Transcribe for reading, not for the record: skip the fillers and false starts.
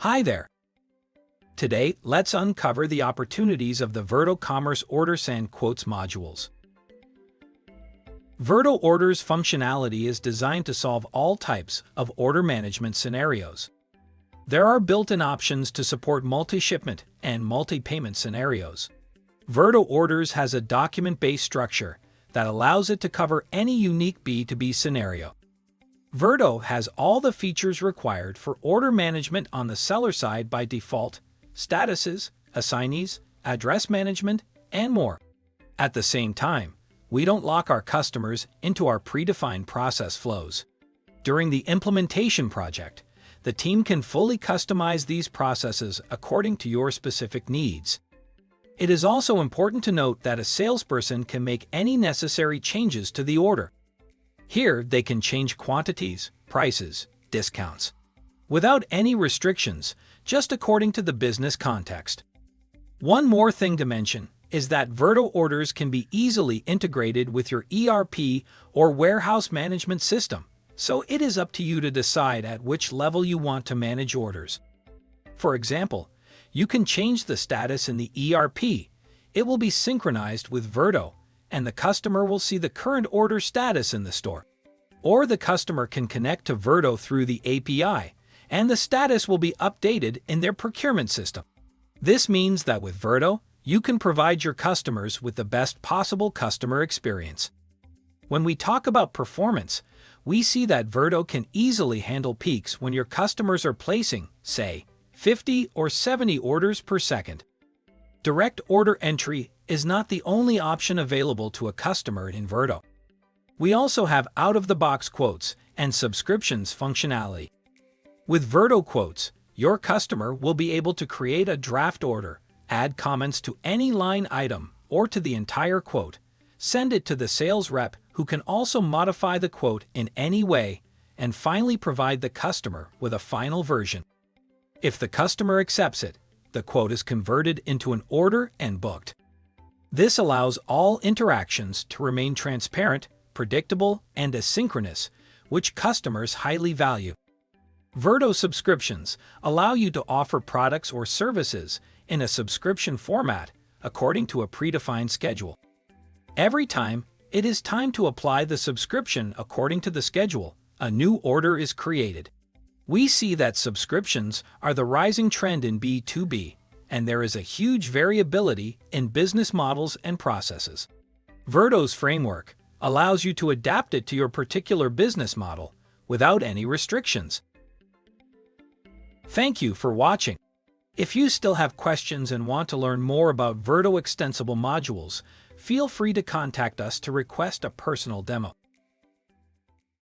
Hi there! Today, let's uncover the opportunities of the Virto Commerce Orders and Quotes modules. Virto Orders functionality is designed to solve all types of order management scenarios. There are built-in options to support multi-shipment and multi-payment scenarios. Virto Orders has a document-based structure that allows it to cover any unique B2B scenario. Virto has all the features required for order management on the seller side by default, statuses, assignees, address management, and more. At the same time, we don't lock our customers into our predefined process flows. During the implementation project, the team can fully customize these processes according to your specific needs. It is also important to note that a salesperson can make any necessary changes to the order. Here, they can change quantities, prices, discounts, without any restrictions, just according to the business context. One more thing to mention is that Virto Orders can be easily integrated with your ERP or warehouse management system, so it is up to you to decide at which level you want to manage orders. For example, you can change the status in the ERP. It will be synchronized with Virto, and the customer will see the current order status in the store. Or the customer can connect to Virto through the API, and the status will be updated in their procurement system. This means that with Virto, you can provide your customers with the best possible customer experience. When we talk about performance, we see that Virto can easily handle peaks when your customers are placing, say, 50 or 70 orders per second. Direct order entry is not the only option available to a customer in Virto. We also have out-of-the-box quotes and subscriptions functionality. With Virto Quotes, your customer will be able to create a draft order, add comments to any line item or to the entire quote, send it to the sales rep who can also modify the quote in any way, and finally provide the customer with a final version. If the customer accepts it, the quote is converted into an order and booked. This allows all interactions to remain transparent, predictable, and asynchronous, which customers highly value. Virto subscriptions allow you to offer products or services in a subscription format according to a predefined schedule. Every time it is time to apply the subscription according to the schedule, a new order is created. We see that subscriptions are the rising trend in B2B, and there is a huge variability in business models and processes. Virto's framework allows you to adapt it to your particular business model without any restrictions. Thank you for watching. If you still have questions and want to learn more about Virto extensible modules, feel free to contact us to request a personal demo.